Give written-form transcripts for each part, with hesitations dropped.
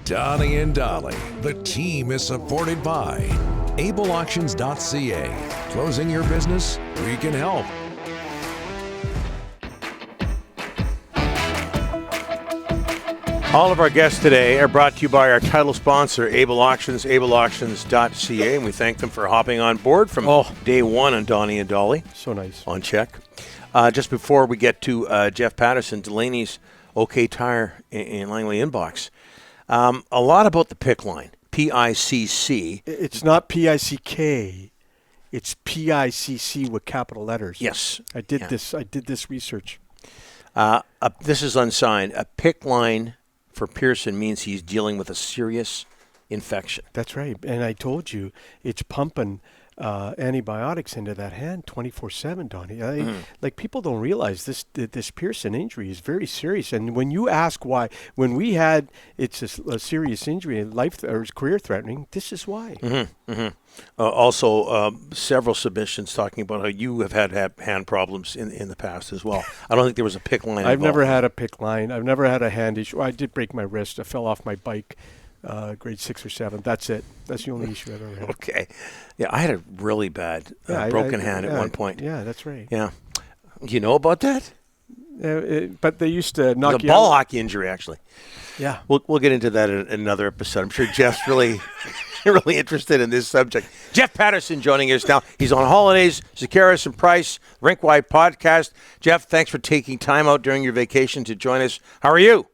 Donnie and Dolly. The team is supported by ableauctions.ca. Closing your business? We can help. All of our guests today are brought to you by our title sponsor, Able Auctions, ableauctions.ca, and we thank them for hopping on board from day one on Donnie and Dolly. So nice. On check. Just before we get to Jeff Paterson, Delaney's OK Tire in Langley inbox. A lot about the pick line, P-I-C-C. It's not P-I-C-K. It's P-I-C-C with capital letters. Yes. I did this research. This is unsigned. A pick line for Pearson means he's dealing with a serious infection. That's right. And I told you, it's pumping antibiotics into that hand 24/7, Donnie. Like, people don't realize this Pearson injury is very serious. And when you ask why, when we had it's a serious injury, life or career threatening, this is why. Also, several submissions talking about how you have had hand problems in the past as well. I don't think there was a pick line I've involved. never had a pick line. I've never had a hand issue. I did break my wrist. I fell off my bike. Grade 6 or 7. That's it. That's the only issue I've ever had. Okay. Yeah, I had a really bad broken hand at one point. Yeah, that's right. Yeah. Do you know about that? But they used to knock the you ball out. hockey injury, actually. Yeah. We'll get into that in another episode. I'm sure Jeff's really interested in this subject. Jeff Paterson joining us now. He's on holidays. Zakaris and Price, Rink-wide podcast. Jeff, thanks for taking time out during your vacation to join us. How are you?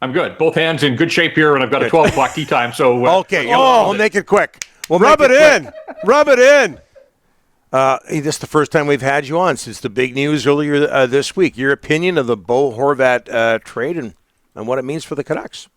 I'm good. Both hands in good shape here, and I've got a 12 o'clock tea time. So okay, we'll make it quick. Rub it in. Rub it in. Hey, this is the first time we've had you on since the big news earlier this week. Your opinion of the Bo Horvat trade and what it means for the Canucks.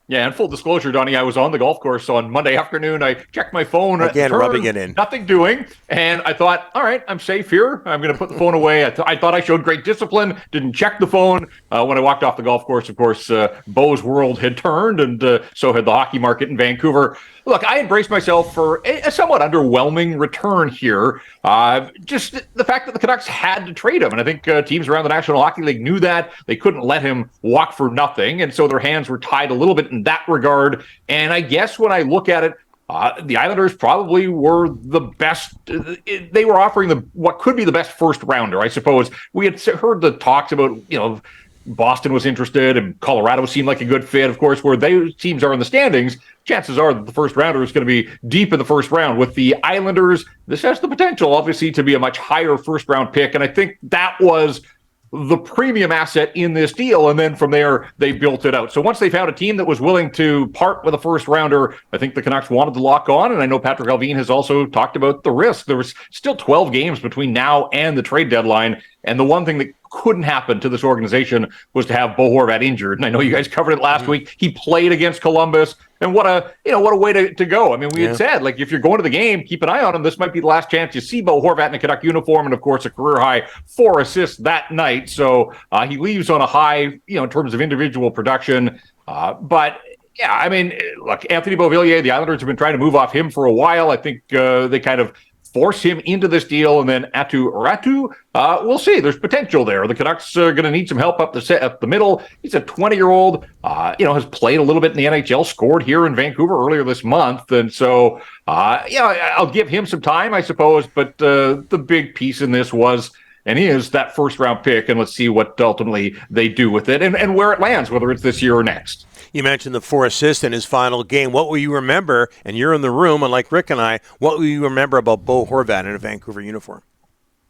Yeah, and full disclosure, Donnie, I was on the golf course on Monday afternoon. I checked my phone. Again, rubbing it in. Nothing doing. And I thought, all right, I'm safe here. I'm going to put the phone away. I thought I showed great discipline. Didn't check the phone. When I walked off the golf course, of course, Bo's world had turned, and so had the hockey market in Vancouver. Look, I embraced myself for a somewhat underwhelming return here. Just the fact that the Canucks had to trade him. And I think teams around the National Hockey League knew that. They couldn't let him walk for nothing. And so their hands were tied a little bit in that regard. And I guess when I look at it, the Islanders probably were the best. They were offering what could be the best first rounder, I suppose. We had heard the talks about, Boston was interested and Colorado seemed like a good fit. Of course, where those teams are in the standings, chances are that the first rounder is going to be deep in the first round. With the Islanders, this has the potential, obviously, to be a much higher first round pick. And I think that was the premium asset in this deal. And then from there, they built it out. So once they found a team that was willing to part with a first rounder, I think the Canucks wanted to lock on. And I know Patrick Allvin has also talked about the risk. There was still 12 games between now and the trade deadline. And the one thing that couldn't happen to this organization was to have Bo Horvat injured. And I know you guys covered it last week. He played against Columbus. And what a way to go. I mean, we had said, like, if you're going to the game, keep an eye on him. This might be the last chance you see Bo Horvat in a Canuck uniform. And of course, a career high 4 assists that night. So he leaves on a high, in terms of individual production. But yeah, I mean, look, Anthony Beauvillier, the Islanders have been trying to move off him for a while. I think they kind of force him into this deal, and then Atu Ratu, we'll see. There's potential there. The Canucks are going to need some help up the middle. He's a 20-year-old, has played a little bit in the NHL, scored here in Vancouver earlier this month, and so, I'll give him some time, I suppose, but the big piece in this was and is that first-round pick, and let's see what ultimately they do with it and where it lands, whether it's this year or next. You mentioned the 4 assists in his final game. What will you remember, and you're in the room, unlike Rick and I, what will you remember about Bo Horvat in a Vancouver uniform?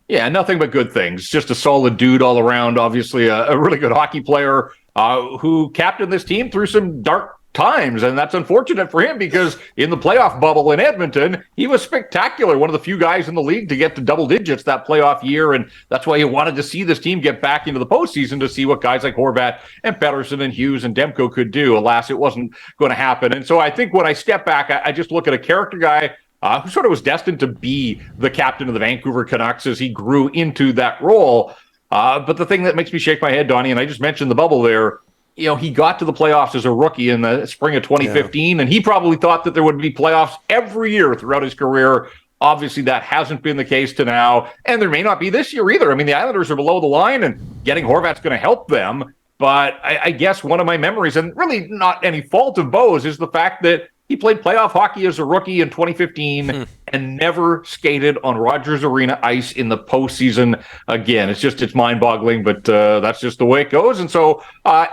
Yeah, nothing but good things. Just a solid dude all around, obviously a really good hockey player who captained this team through some dark times, and that's unfortunate for him because in the playoff bubble in Edmonton, he was spectacular. One of the few guys in the league to get to double digits that playoff year, and that's why he wanted to see this team get back into the postseason to see what guys like Horvat and Paterson and Hughes and Demko could do. Alas, it wasn't going to happen. And so I think when I step back, I just look at a character guy who sort of was destined to be the captain of the Vancouver Canucks as he grew into that role. But the thing that makes me shake my head, Donnie, and I just mentioned the bubble there, he got to the playoffs as a rookie in the spring of 2015, and he probably thought that there would be playoffs every year throughout his career. Obviously, that hasn't been the case to now, and there may not be this year either. I mean, the Islanders are below the line, and getting Horvat's going to help them. But I guess one of my memories, and really not any fault of Bo's, is the fact that he played playoff hockey as a rookie in 2015 and never skated on Rogers Arena ice in the postseason again. It's mind-boggling, but that's just the way it goes. And so,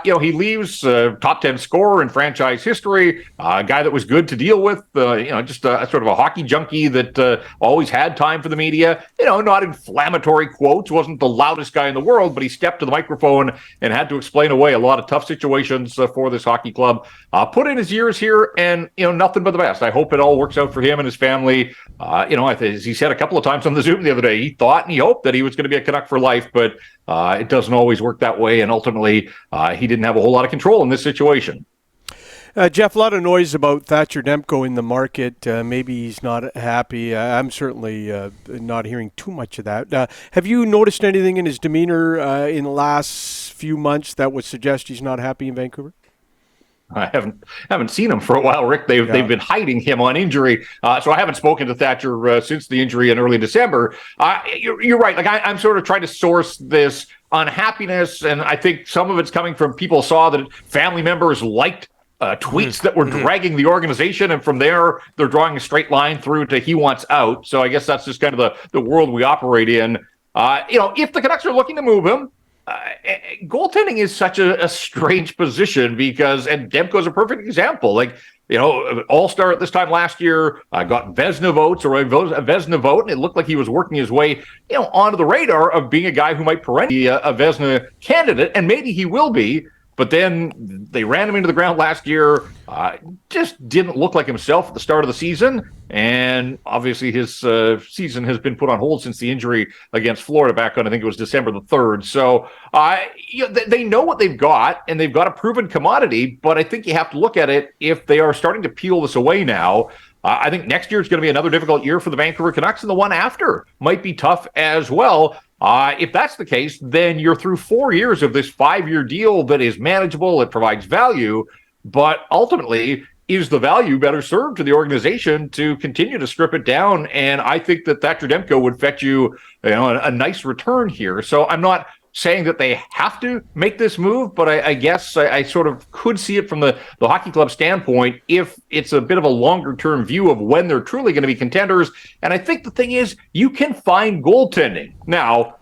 he leaves top 10 scorer in franchise history, a guy that was good to deal with, just a sort of a hockey junkie that always had time for the media. Not inflammatory quotes, wasn't the loudest guy in the world, but he stepped to the microphone and had to explain away a lot of tough situations for this hockey club. Put in his years here, and nothing but the best. I hope it all works out for him and his family. As he said a couple of times on the Zoom the other day, he thought and he hoped that he was going to be a Canuck for life, but it doesn't always work that way. And ultimately, he didn't have a whole lot of control in this situation. Jeff, a lot of noise about Thatcher Demko in the market. Maybe he's not happy. I'm certainly not hearing too much of that. Have you noticed anything in his demeanor in the last few months that would suggest he's not happy in Vancouver? I haven't seen him for a while, Rick. They've been hiding him on injury, so I haven't spoken to Thatcher since the injury in early December. You're right. Like I'm sort of trying to source this unhappiness, and I think some of it's coming from people saw that family members liked tweets that were dragging the organization, and from there they're drawing a straight line through to he wants out. So I guess that's just kind of the world we operate in. If the Canucks are looking to move him. Goaltending is such a strange position because, and Demko's a perfect example. All-star at this time last year, got Vezina votes or a Vezina vote, and it looked like he was working his way, onto the radar of being a guy who might perennially be a Vezina candidate, and maybe he will be. But then they ran him into the ground last year. Just didn't look like himself at the start of the season. And obviously his season has been put on hold since the injury against Florida back on, I think it was December the 3rd. So they know what they've got, and they've got a proven commodity. But I think you have to look at it if they are starting to peel this away now. I think next year is going to be another difficult year for the Vancouver Canucks, and the one after might be tough as well. If that's the case, then you're through 4 years of this 5-year deal that is manageable, it provides value, but ultimately, is the value better served to the organization to continue to strip it down? And I think that Thatcher Demko would fetch you, a nice return here. So I'm not saying that they have to make this move, but I guess I sort of could see it from the hockey club standpoint if it's a bit of a longer term view of when they're truly going to be contenders. And I think the thing is, you can find goaltending. Now,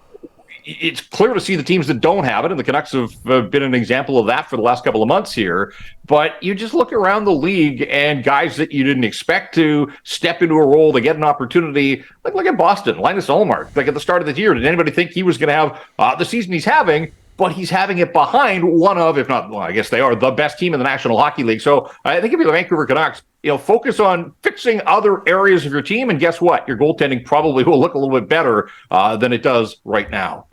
it's clear to see the teams that don't have it, and the Canucks have been an example of that for the last couple of months here. But you just look around the league and guys that you didn't expect to step into a role to get an opportunity, like look at Boston, Linus Ullmark. Like at the start of the year, did anybody think he was going to have the season he's having? But he's having it behind one of, if not, well, I guess they are the best team in the National Hockey League. So I think if you're the Vancouver Canucks, focus on fixing other areas of your team, and guess what? Your goaltending probably will look a little bit better than it does right now.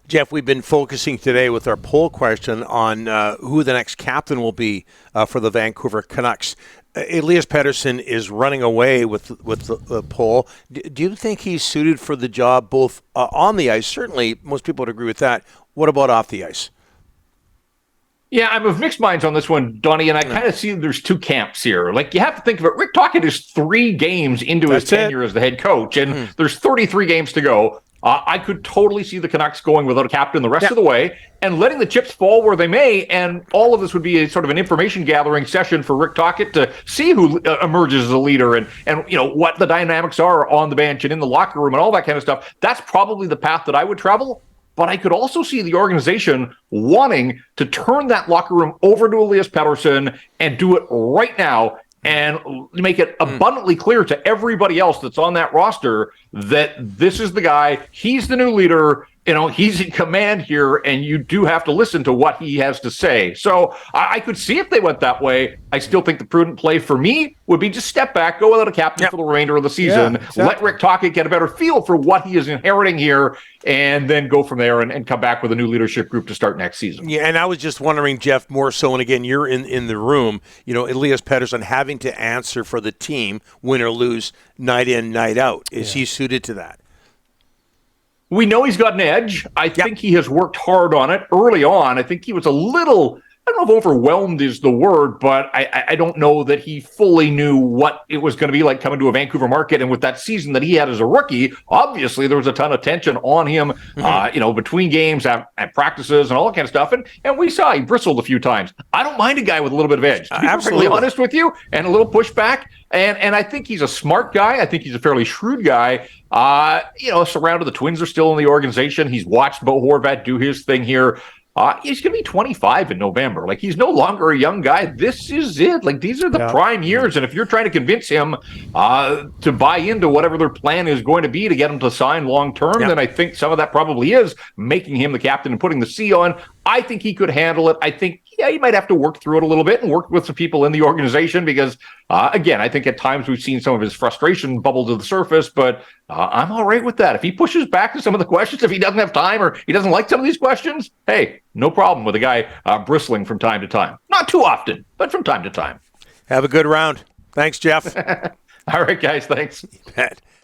Jeff, we've been focusing today with our poll question on who the next captain will be for the Vancouver Canucks. Elias Paterson is running away with the poll. Do you think he's suited for the job both on the ice? Certainly, most people would agree with that. What about off the ice? Yeah, I'm of mixed minds on this one, Donnie, and I kind of see there's two camps here. Like, you have to think of it. Rick Tocchet is 3 games into his tenure as the head coach, and there's 33 games to go. I could totally see the Canucks going without a captain the rest of the way and letting the chips fall where they may, and all of this would be a sort of an information gathering session for Rick Tocchet to see who emerges as a leader and what the dynamics are on the bench and in the locker room and all that kind of stuff. That's probably the path that I would travel. But I could also see the organization wanting to turn that locker room over to Elias Paterson and do it right now and make it abundantly clear to everybody else that's on that roster that this is the guy, he's the new leader, he's in command here, and you do have to listen to what he has to say. So I could see if they went that way. I still think the prudent play for me would be just step back, go without a captain for the remainder of the season, let Rick Tocchet get a better feel for what he is inheriting here, and then go from there and come back with a new leadership group to start next season. Yeah, and I was just wondering, Jeff, more so, and again, you're in the room, Elias Pettersson having to answer for the team, win or lose, night in, night out. Is he suited to that? We know he's got an edge. I think he has worked hard on it early on. I think he was a little don't know if overwhelmed is the word, but I don't know that he fully knew what it was going to be like coming to a Vancouver market. And with that season that he had as a rookie, obviously there was a ton of tension on him, between games and practices and all that kind of stuff. And we saw he bristled a few times. I don't mind a guy with a little bit of edge. To be perfectly honest with you, and a little pushback. And I think he's a smart guy. I think he's a fairly shrewd guy. Surrounded, the Twins are still in the organization. He's watched Bo Horvat do his thing here. He's going to be 25 in November. Like, he's no longer a young guy. This is it. Like, these are the prime years. And if you're trying to convince him to buy into whatever their plan is going to be to get him to sign long term, then I think some of that probably is making him the captain and putting the C on. I think he could handle it. I think, he might have to work through it a little bit and work with some people in the organization because, again, I think at times we've seen some of his frustration bubble to the surface, but I'm all right with that. If he pushes back to some of the questions, if he doesn't have time or he doesn't like some of these questions, hey, no problem with a guy bristling from time to time. Not too often, but from time to time. Have a good round. Thanks, Jeff. All right, guys. Thanks.